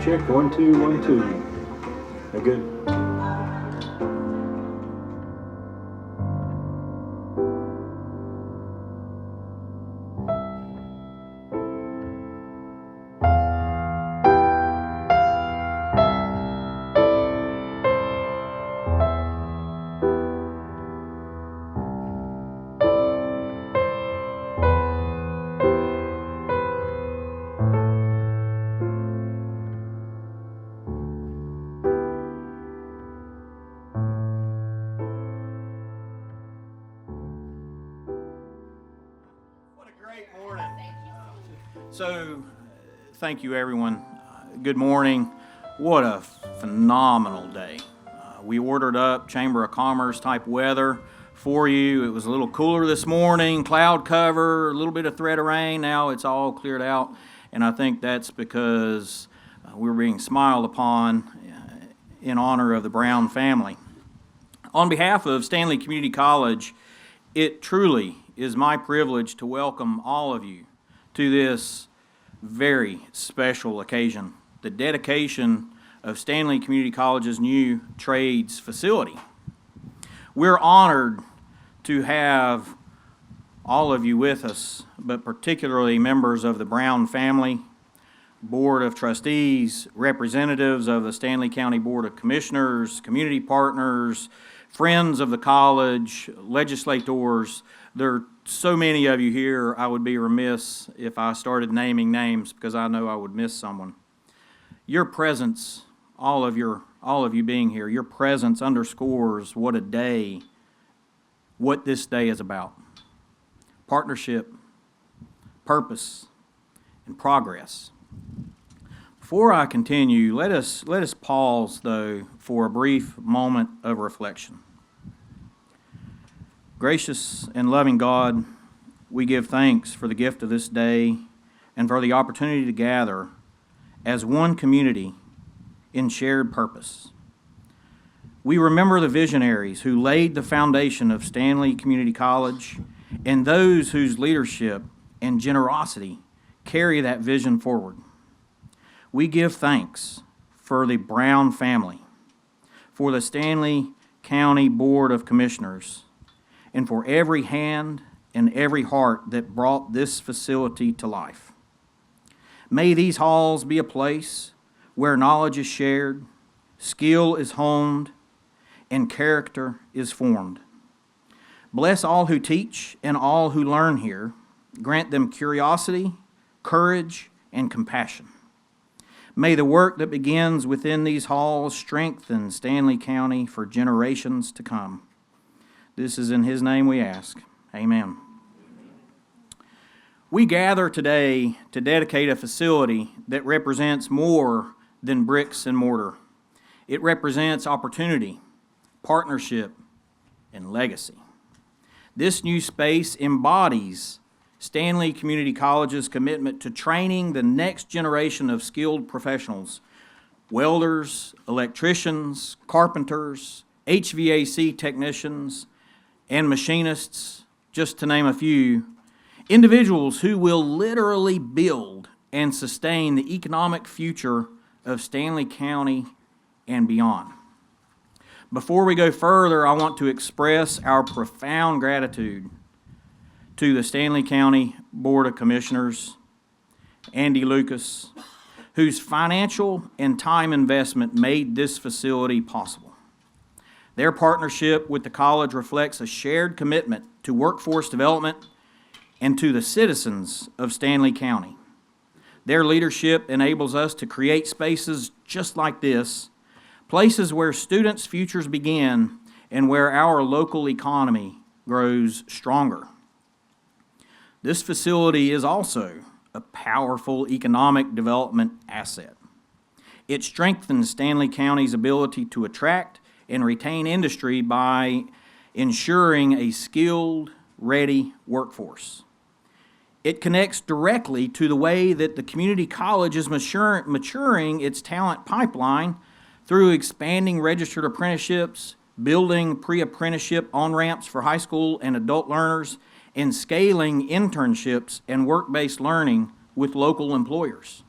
Check, 1, 2, 1, 2. They're good. So, thank you everyone. Good morning. What a phenomenal day. We ordered up Chamber of Commerce type weather for you. It was a little cooler this morning, cloud cover, a little bit of threat of rain. Now it's all cleared out, and I think that's because we're being smiled upon in honor of the Brown family. On behalf of Stanley Community College, it truly is my privilege to welcome all of you to this very special occasion, the dedication of Stanley Community College's new trades facility. We're honored to have all of you with us, but particularly members of the Brown family, Board of Trustees, representatives of the Stanley County Board of Commissioners, community partners, friends of the college, legislators. There are so many of you here, I would be remiss if I started naming names because I know I would miss someone. Your presence, all of you being here, your presence underscores what this day is about. Partnership, purpose, and progress. Before I continue, let us pause, though, for a brief moment of reflection. Gracious and loving God, we give thanks for the gift of this day and for the opportunity to gather as one community in shared purpose. We remember the visionaries who laid the foundation of Stanley Community College and those whose leadership and generosity carry that vision forward. We give thanks for the Brown family, for the Stanley County Board of Commissioners, and for every hand and every heart that brought this facility to life. May these halls be a place where knowledge is shared, skill is honed, and character is formed. Bless all who teach and all who learn here. Grant them curiosity, courage, and compassion. May the work that begins within these halls strengthen Stanley County for generations to come. This is in His name we ask. Amen. We gather today to dedicate a facility that represents more than bricks and mortar. It represents opportunity, partnership, and legacy. This new space embodies Stanley Community College's commitment to training the next generation of skilled professionals, welders, electricians, carpenters, HVAC technicians, and machinists, just to name a few, individuals who will literally build and sustain the economic future of Stanley County and beyond. Before we go further, I want to express our profound gratitude to the Stanley County Board of Commissioners, Andy Lucas, whose financial and time investment made this facility possible. Their partnership with the college reflects a shared commitment to workforce development and to the citizens of Stanley County. Their leadership enables us to create spaces just like this, places where students' futures begin and where our local economy grows stronger. This facility is also a powerful economic development asset. It strengthens Stanley County's ability to attract and retain industry by ensuring a skilled, ready workforce. It connects directly to the way that the community college is maturing its talent pipeline through expanding registered apprenticeships, building pre-apprenticeship on-ramps for high school and adult learners, and scaling internships and work-based learning with local employers.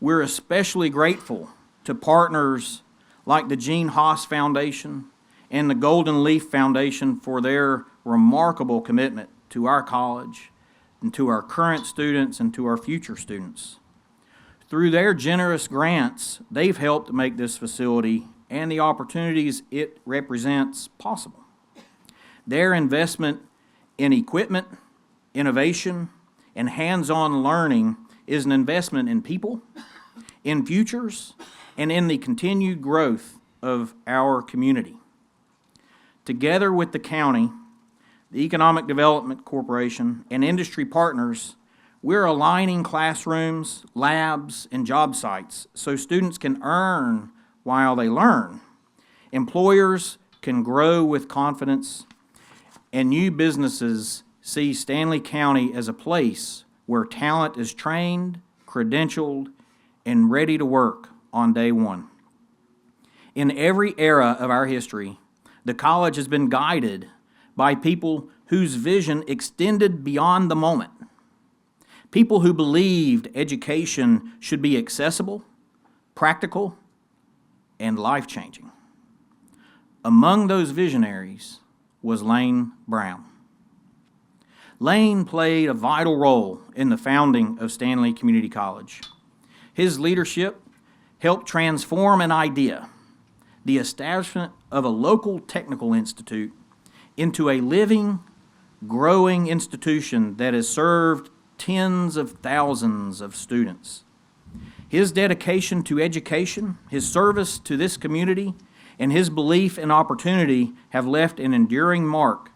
We're especially grateful to partners like the Gene Haas Foundation and the Golden Leaf Foundation for their remarkable commitment to our college and to our current students and to our future students. Through their generous grants, they've helped make this facility and the opportunities it represents possible. Their investment in equipment, innovation, and hands-on learning is an investment in people, in futures, and in the continued growth of our community. Together with the county, the Economic Development Corporation, and industry partners, we're aligning classrooms, labs, and job sites so students can earn while they learn, employers can grow with confidence, and new businesses see Stanley County as a place where talent is trained, credentialed, and ready to work on day one. In every era of our history, the college has been guided by people whose vision extended beyond the moment. People who believed education should be accessible, practical, and life-changing. Among those visionaries was Lane Brown. Lane played a vital role in the founding of Stanley Community College. His leadership helped transform an idea, the establishment of a local technical institute, into a living, growing institution that has served tens of thousands of students. His dedication to education, his service to this community, and his belief in opportunity have left an enduring mark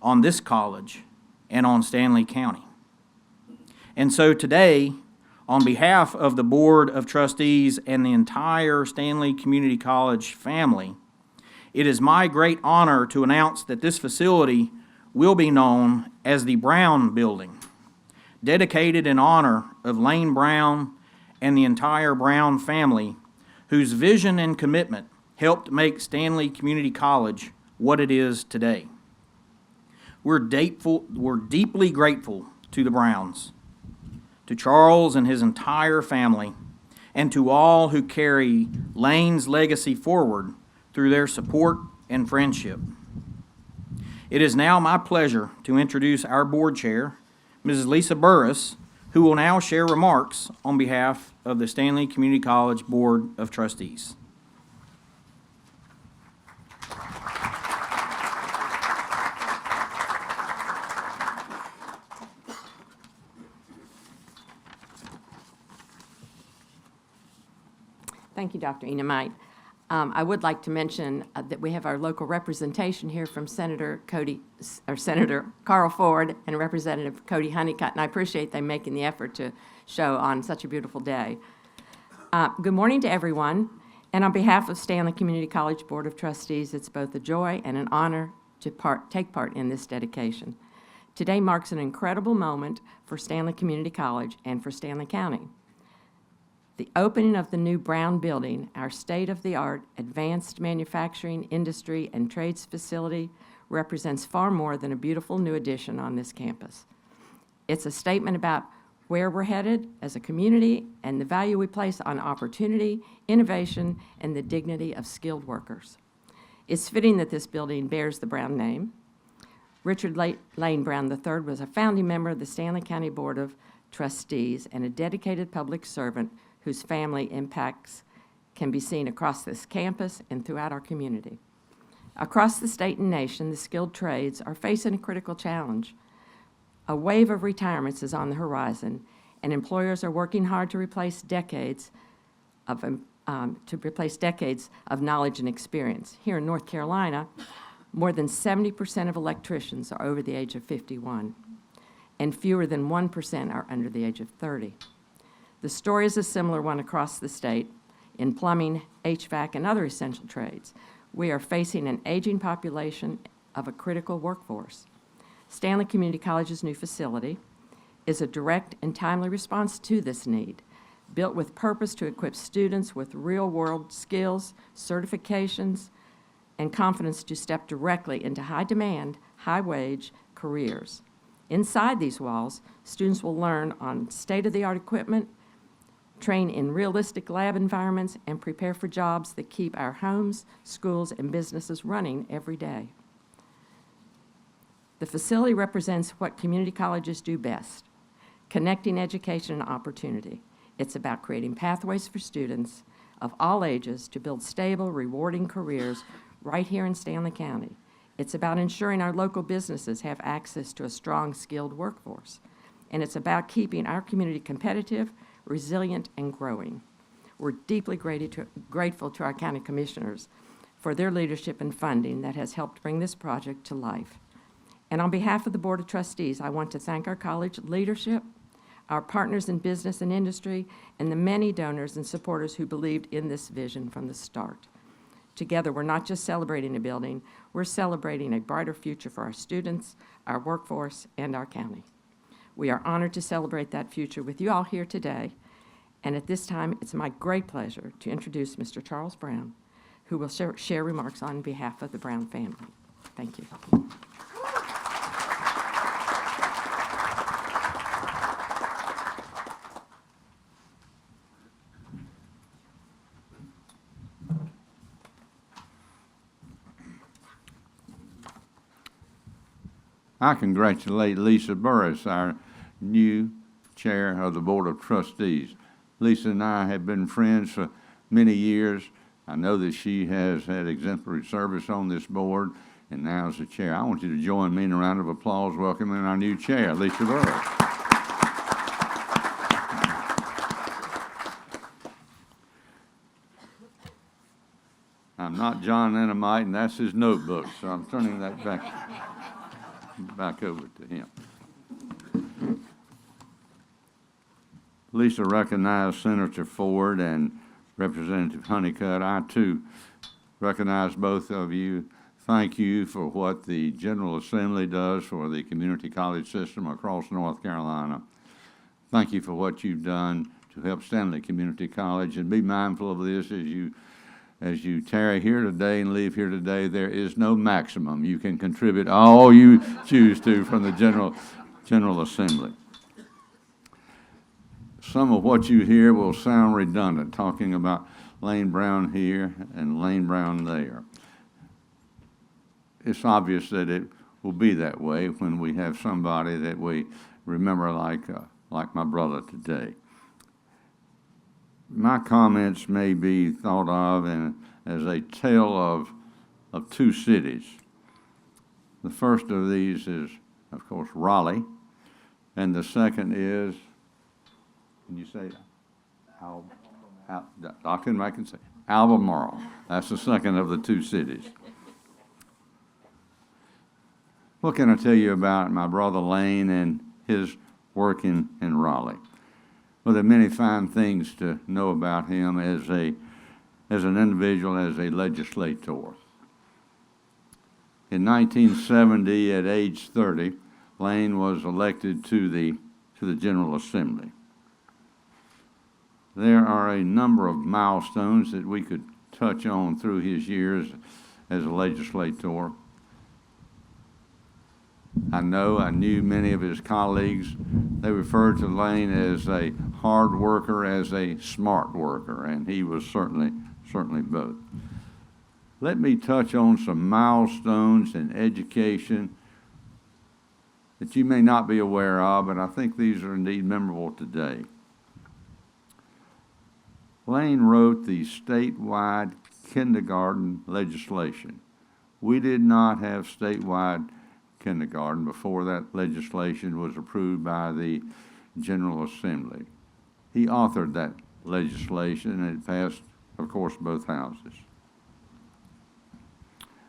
on this college and on Stanley County. And so today, on behalf of the Board of Trustees and the entire Stanley Community College family, it is my great honor to announce that this facility will be known as the Brown Building, dedicated in honor of Lane Brown and the entire Brown family, whose vision and commitment helped make Stanley Community College what it is today. We're deeply grateful to the Browns, to Charles and his entire family, and to all who carry Lane's legacy forward through their support and friendship. It is now my pleasure to introduce our board chair, Mrs. Lisa Burris, who will now share remarks on behalf of the Stanley Community College Board of Trustees. Thank you, Dr. Enamite. I would like to mention that we have our local representation here from Senator Carl Ford and Representative Cody Honeycutt, and I appreciate them making the effort to show on such a beautiful day. Good morning to everyone, and on behalf of Stanley Community College Board of Trustees, it's both a joy and an honor to take part in this dedication. Today marks an incredible moment for Stanley Community College and for Stanley County. The opening of the new Brown Building, our state-of-the-art advanced manufacturing, industry, and trades facility, represents far more than a beautiful new addition on this campus. It's a statement about where we're headed as a community and the value we place on opportunity, innovation, and the dignity of skilled workers. It's fitting that this building bears the Brown name. Richard Lane Brown III was a founding member of the Stanley County Board of Trustees and a dedicated public servant whose family impacts can be seen across this campus and throughout our community. Across the state and nation, the skilled trades are facing a critical challenge. A wave of retirements is on the horizon, and employers are working hard to replace decades of knowledge and experience. Here in North Carolina, more than 70% of electricians are over the age of 51, and fewer than 1% are under the age of 30. The story is a similar one across the state in plumbing, HVAC, and other essential trades. We are facing an aging population of a critical workforce. Stanley Community College's new facility is a direct and timely response to this need, built with purpose to equip students with real-world skills, certifications, and confidence to step directly into high-demand, high-wage careers. Inside these walls, students will learn on state-of-the-art equipment, train in realistic lab environments, and prepare for jobs that keep our homes, schools, and businesses running every day. The facility represents what community colleges do best, connecting education and opportunity. It's about creating pathways for students of all ages to build stable, rewarding careers right here in Stanley County. It's about ensuring our local businesses have access to a strong, skilled workforce. And it's about keeping our community competitive, resilient, and growing. We're deeply grateful to our county commissioners for their leadership and funding that has helped bring this project to life. And on behalf of the Board of Trustees, I want to thank our college leadership, our partners in business and industry, and the many donors and supporters who believed in this vision from the start. Together, we're not just celebrating a building, we're celebrating a brighter future for our students, our workforce, and our county. We are honored to celebrate that future with you all here today. And at this time, it's my great pleasure to introduce Mr. Charles Brown, who will share remarks on behalf of the Brown family. Thank you. I congratulate Lisa Burris, our new chair of the Board of Trustees. Lisa and I have been friends for many years. I know that she has had exemplary service on this board, and now as the chair. I want you to join me in a round of applause welcoming our new chair, Lisa Burris. I'm not John Enamite, and that's his notebook, so I'm turning that back over to him. Lisa recognized Senator Ford and Representative Honeycutt. I, too, recognize both of you. Thank you for what the General Assembly does for the community college system across North Carolina. Thank you for what you've done to help Stanley Community College, and be mindful of this as you tarry here today and leave here today. There is no maximum. You can contribute all you choose to from the General Assembly. Some of what you hear will sound redundant, talking about Lane Brown here and Lane Brown there. It's obvious that it will be that way when we have somebody that we remember like my brother today. My comments may be thought of as a tale of two cities. The first of these is, of course, Raleigh, and the second is, can you say, I can say Albemarle. That's the second of the two cities. What can I tell you about my brother Lane and his work in Raleigh? Well, there are many fine things to know about him as an individual, as a legislator. In 1970, at age 30, Lane was elected to the General Assembly. There are a number of milestones that we could touch on through his years as a legislator. I knew many of his colleagues. They referred to Lane as a hard worker, as a smart worker, and he was certainly both. Let me touch on some milestones in education that you may not be aware of, but I think these are indeed memorable today. Lane wrote the statewide kindergarten legislation. We did not have statewide kindergarten before that legislation was approved by the General Assembly. He authored that legislation, and it passed, of course, both houses.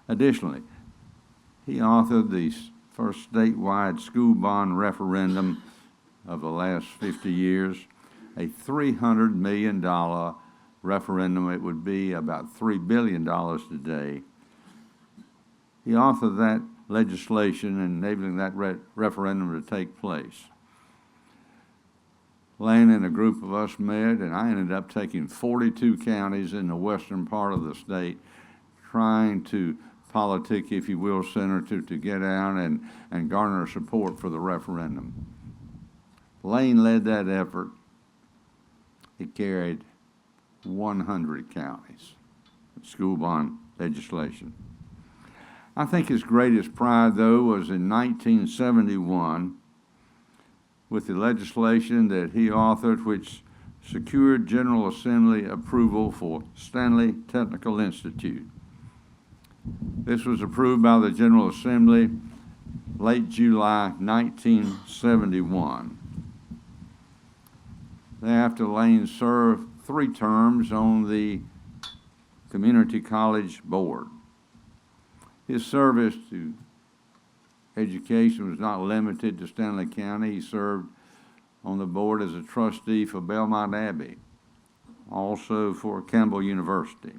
Additionally, he authored the first statewide school bond referendum of the last 50 years, a $300 million referendum. It would be about $3 billion today. He authored that legislation enabling that referendum to take place. Lane and a group of us met, and I ended up taking 42 counties in the western part of the state, trying to politic, if you will, Senator, to get out and garner support for the referendum. Lane led that effort. it carried 100 counties, school bond legislation. I think his greatest pride, though, was in 1971 with the legislation that he authored, which secured General Assembly approval for Stanley Technical Institute. This was approved by the General Assembly late July 1971. Thereafter, Lane served 3 terms on the Community College Board. His service to education was not limited to Stanley County. He served on the board as a trustee for Belmont Abbey, also for Campbell University.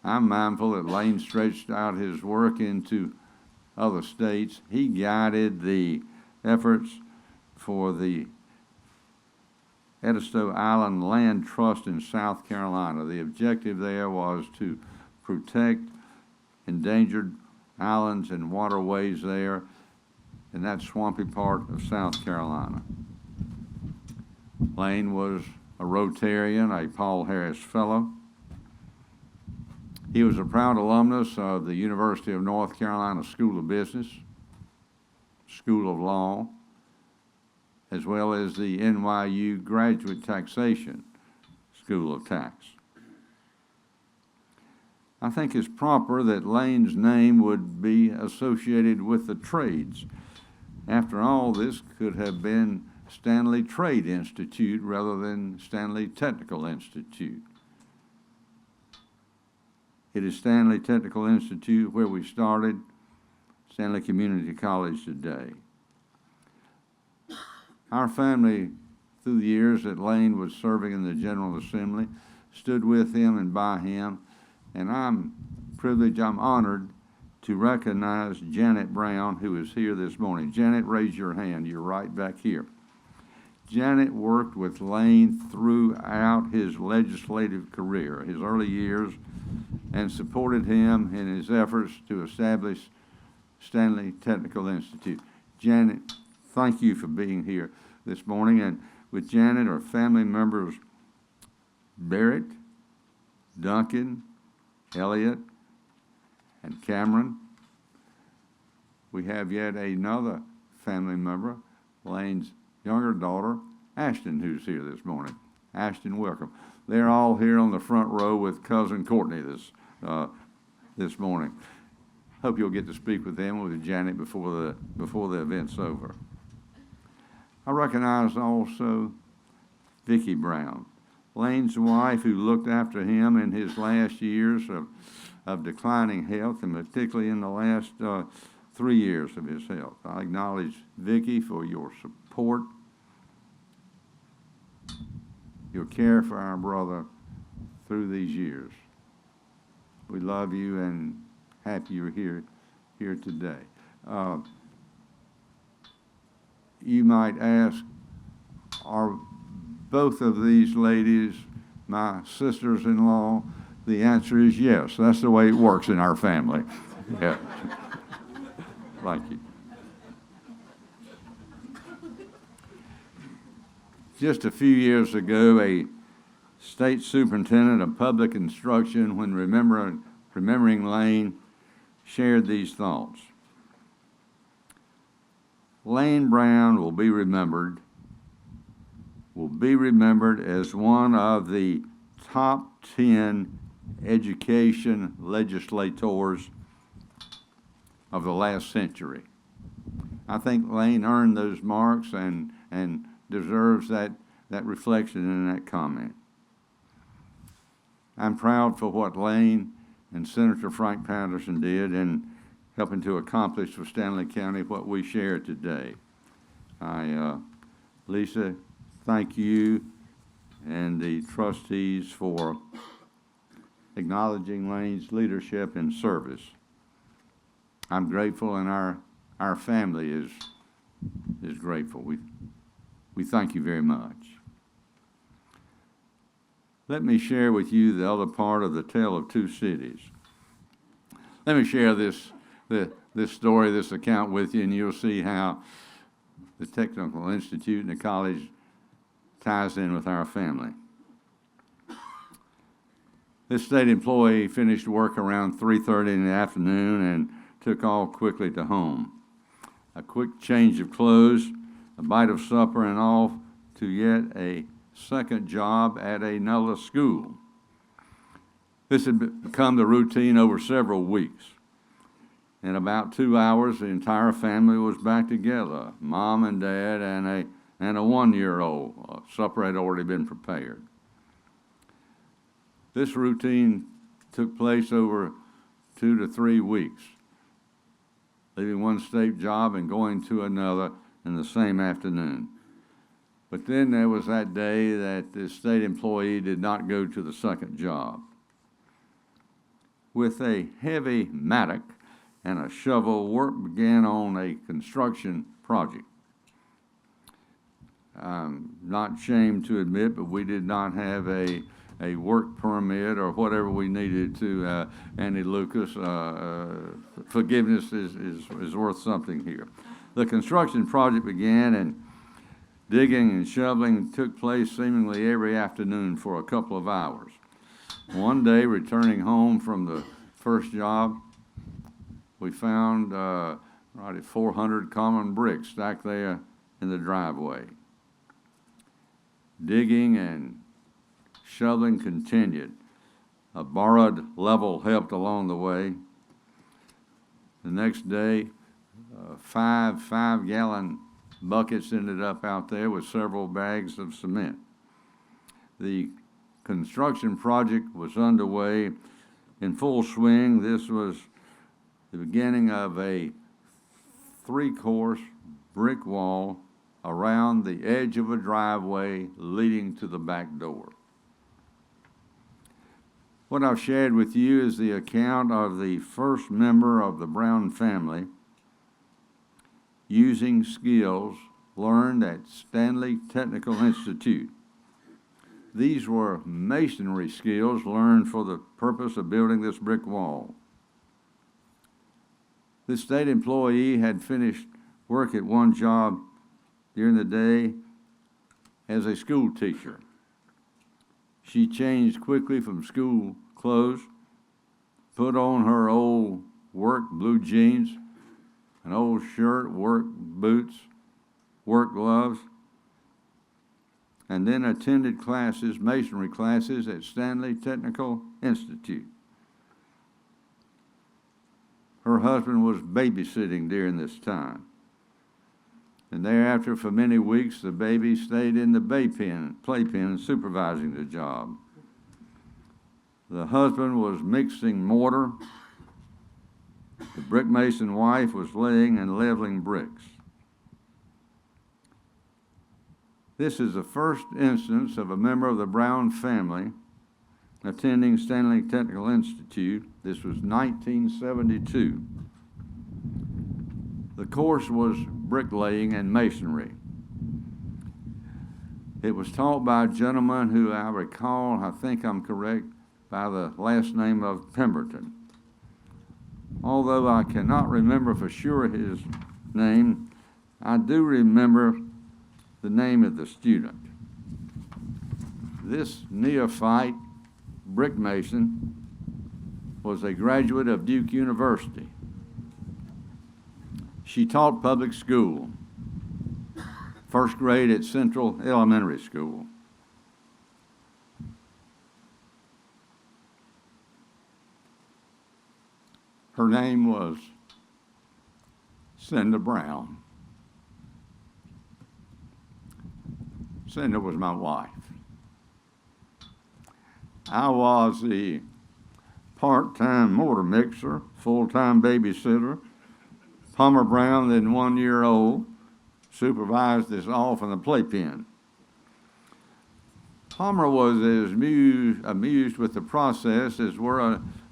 I'm mindful that Lane stretched out his work into other states. He guided the efforts for the Edisto Island Land Trust in South Carolina. The objective there was to protect endangered islands and waterways there in that swampy part of South Carolina. Lane was a Rotarian, a Paul Harris Fellow. He was a proud alumnus of the University of North Carolina School of Business, School of Law, as well as the NYU Graduate Taxation School of Tax. I think it's proper that Lane's name would be associated with the trades. After all, this could have been Stanley Trade Institute rather than Stanley Technical Institute. It is Stanley Technical Institute where we started, Stanley Community College today. Our family, through the years that Lane was serving in the General Assembly, stood with him and by him, and I'm privileged, I'm honored to recognize Janet Brown, who is here this morning. Janet, raise your hand. You're right back here. Janet worked with Lane throughout his legislative career, his early years, and supported him in his efforts to establish Stanley Technical Institute. Janet, thank you for being here this morning. And with Janet are family members Barrett, Duncan, Elliot, and Cameron. We have yet another family member, Lane's younger daughter, Ashton, who's here this morning. Ashton, welcome. They're all here on the front row with cousin Courtney this morning. Hope you'll get to speak with them, with Janet, before the event's over. I recognize also Vicki Brown, Lane's wife, who looked after him in his last years of declining health, and particularly in the last 3 years of his health. I acknowledge Vicki for your support, your care for our brother through these years. We love you and happy you're here today. You might ask, are both of these ladies my sisters-in-law? The answer is yes. That's the way it works in our family. Yeah. Thank you. Just a few years ago, a state superintendent of public instruction, when remembering Lane, shared these thoughts. Lane Brown will be remembered as one of the top 10 education legislators of the last century. I think Lane earned those marks and deserves that reflection in that comment. I'm proud for what Lane and Senator Frank Patterson did in helping to accomplish for Stanley County what we share today. Lisa, thank you and the trustees for acknowledging Lane's leadership and service. I'm grateful, and our family is grateful. We thank you very much. Let me share with you the other part of the Tale of Two Cities. Let me share this story, this account with you, and you'll see how the Technical Institute and the college ties in with our family. This state employee finished work around 3:30 in the afternoon and took off quickly to home. A quick change of clothes, a bite of supper, and off to yet a second job at another school. This had become the routine over several weeks. In about 2 hours, the entire family was back together, mom and dad and a 1-year-old. Supper had already been prepared. This routine took place over 2 to 3 weeks, leaving one state job and going to another in the same afternoon. But then there was that day that the state employee did not go to the second job. With a heavy mattock and a shovel, work began on a construction project. I'm not ashamed to admit, but we did not have a work permit or whatever we needed to. Andy Lucas, forgiveness is worth something here. The construction project began, and digging and shoveling took place seemingly every afternoon for a couple of hours. One day, returning home from the first job, we found 400 common bricks stacked there in the driveway. Digging and shoveling continued. A borrowed level helped along the way. The next day, five-gallon buckets ended up out there with several bags of cement. The construction project was underway in full swing. This was the beginning of a 3-course brick wall around the edge of a driveway leading to the back door. What I've shared with you is the account of the first member of the Brown family using skills learned at Stanley Technical Institute. These were masonry skills learned for the purpose of building this brick wall. This state employee had finished work at one job during the day as a school teacher. She changed quickly from school clothes, put on her old work blue jeans, an old shirt, work boots, work gloves, and then attended classes, masonry classes at Stanley Technical Institute. Her husband was babysitting during this time. And thereafter, for many weeks, the baby stayed in the playpen, supervising the job. The husband was mixing mortar. The brick mason wife was laying and leveling bricks. This is the first instance of a member of the Brown family attending Stanley Technical Institute. This was 1972. The course was bricklaying and masonry. It was taught by a gentleman who I recall, I think I'm correct, by the last name of Pemberton. Although I cannot remember for sure his name, I do remember the name of the student. This neophyte brick mason was a graduate of Duke University. She taught public school, first grade at Central Elementary School. Her name was Cinda Brown. Cinda was my wife. I was the part-time mortar mixer, full-time babysitter. Palmer Brown, then 1-year-old, supervised us all from the playpen. Palmer was as amused with the process as were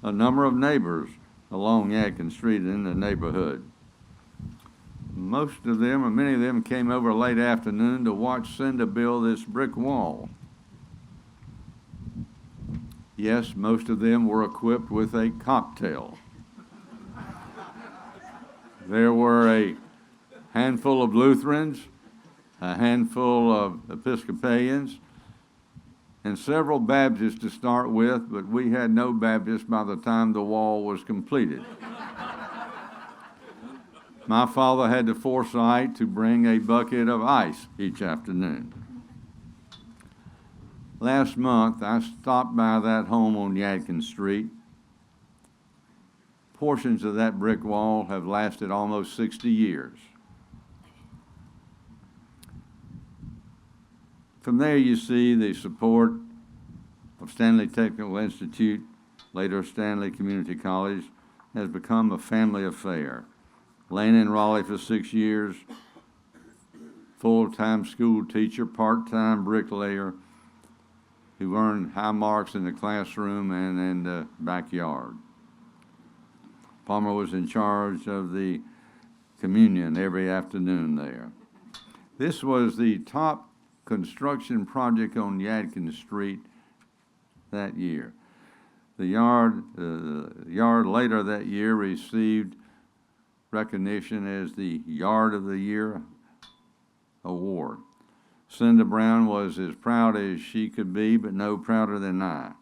a number of neighbors along Atkins Street in the neighborhood. Most of them, or many of them, came over late afternoon to watch Cinda build this brick wall. Yes, most of them were equipped with a cocktail. There were a handful of Lutherans a handful of Episcopalians, and several Baptists to start with, but we had no Baptists by the time the wall was completed. My father had the foresight to bring a bucket of ice each afternoon. Last month, I stopped by that home on Yadkin Street. Portions of that brick wall have lasted almost 60 years. From there, you see the support of Stanley Technical Institute, later Stanley Community College, has become a family affair. Laying in Raleigh for 6 years, full-time school teacher, part-time bricklayer, who earned high marks in the classroom and in the backyard. Palmer was in charge of the communion every afternoon there. This was the top construction project on Yadkin Street that year. The yard later that year received recognition as the Yard of the Year award. Cinda Brown was as proud as she could be, but no prouder than I.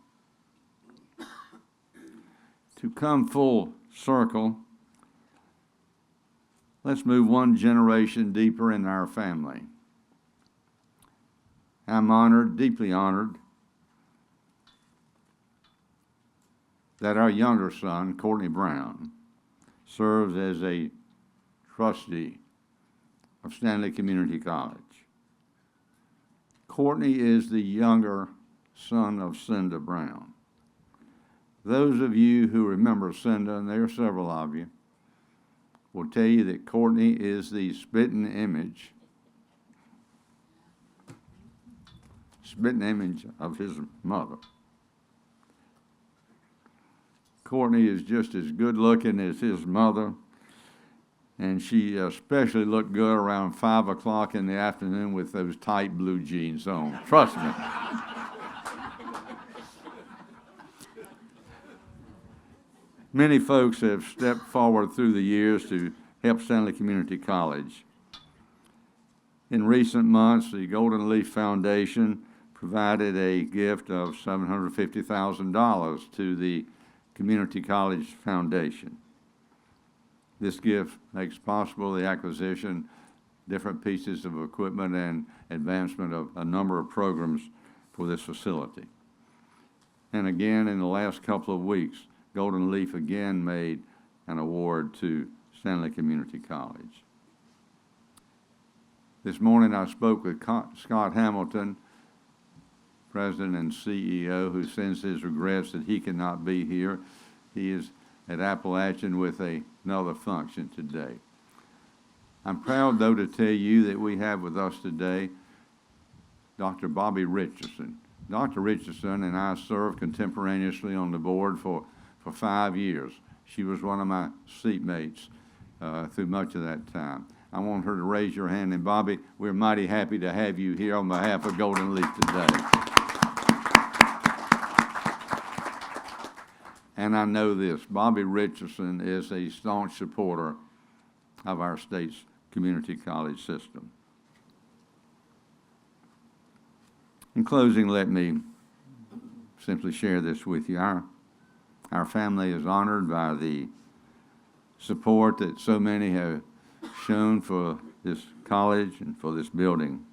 To come full circle, let's move one generation deeper in our family. I'm honored, deeply honored, that our younger son, Courtney Brown, serves as a trustee of Stanley Community College. Courtney is the younger son of Cinda Brown. Those of you who remember Cinda, and there are several of you, will tell you that Courtney is the spitting image of his mother. Courtney is just as good looking as his mother, and she especially looked good around 5 o'clock in the afternoon with those tight blue jeans on. Trust me. Many folks have stepped forward through the years to help Stanley Community College. In recent months, the Golden Leaf Foundation provided a gift of $750,000 to the Community College Foundation. This gift makes possible the acquisition, different pieces of equipment, and advancement of a number of programs for this facility. And again, in the last couple of weeks, Golden Leaf again made an award to Stanley Community College. This morning I spoke with Scott Hamilton, President and CEO, who sends his regrets that he cannot be here. He is at Appalachian with another function today. I'm proud, though, to tell you that we have with us today Dr. Bobby Richardson. Dr. Richardson and I served contemporaneously on the board for 5 years. She was one of my seatmates through much of that time. I want her to raise your hand. And Bobby, we're mighty happy to have you here on behalf of Golden Leaf today. And I know this, Bobby Richardson is a staunch supporter of our state's community college system. In closing, let me simply share this with you. Our family is honored by the support that so many have shown for this college and for this building.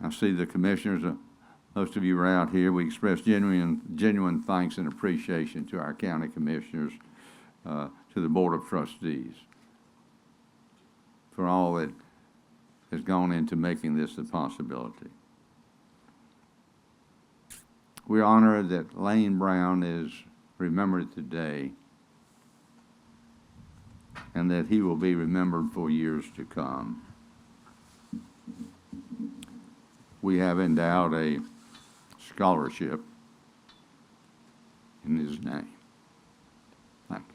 I see the commissioners, most of you are out here. We express genuine thanks and appreciation to our county commissioners, to the Board of Trustees for all that has gone into making this a possibility. We're honored that Lane Brown is remembered today and that he will be remembered for years to come. We have endowed a scholarship in his name. Thank you.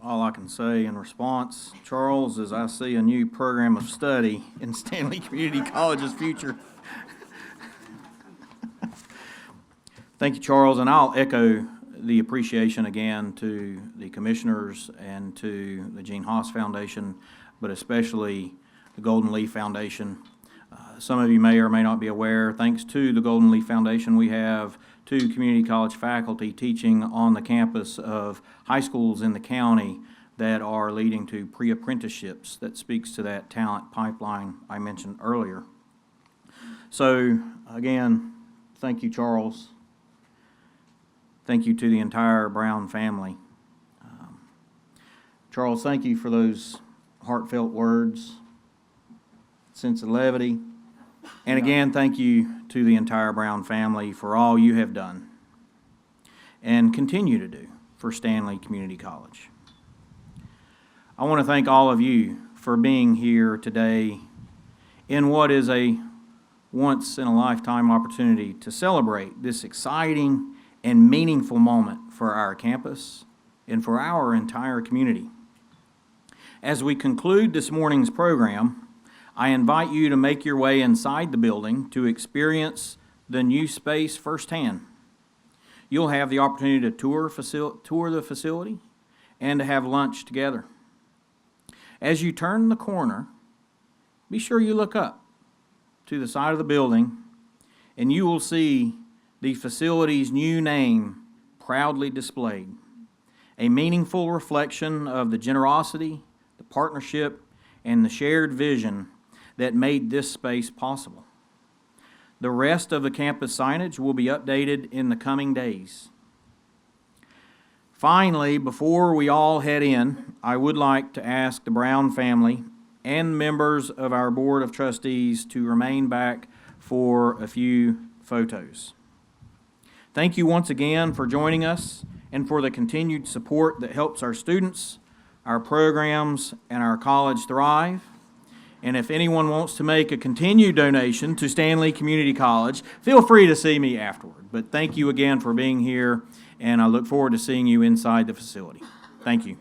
All I can say in response, Charles, is I see a new program of study in Stanley Community College's future. Thank you, Charles, and I'll echo the appreciation again to the commissioners and to the Gene Haas Foundation, but especially the Golden Leaf Foundation. Some of you may or may not be aware, thanks to the Golden Leaf Foundation, we have 2 community college faculty teaching on the campus of high schools in the county that are leading to pre-apprenticeships. That speaks to that talent pipeline I mentioned earlier. So, again, thank you, Charles. Thank you to the entire Brown family. Charles, thank you for those heartfelt words, sense of levity. And again, thank you to the entire Brown family for all you have done and continue to do for Stanley Community College. I want to thank all of you for being here today in what is a once-in-a-lifetime opportunity to celebrate this exciting and meaningful moment for our campus and for our entire community. As we conclude this morning's program, I invite you to make your way inside the building to experience the new space firsthand. You'll have the opportunity to tour the facility and to have lunch together. As you turn the corner, be sure you look up to the side of the building and you will see the facility's new name proudly displayed, a meaningful reflection of the generosity, the partnership, and the shared vision that made this space possible. The rest of the campus signage will be updated in the coming days. Finally, before we all head in, I would like to ask the Brown family and members of our Board of Trustees to remain back for a few photos. Thank you once again for joining us and for the continued support that helps our students, our programs, and our college thrive. And if anyone wants to make a continued donation to Stanley Community College, feel free to see me afterward. But thank you again for being here, and I look forward to seeing you inside the facility. Thank you.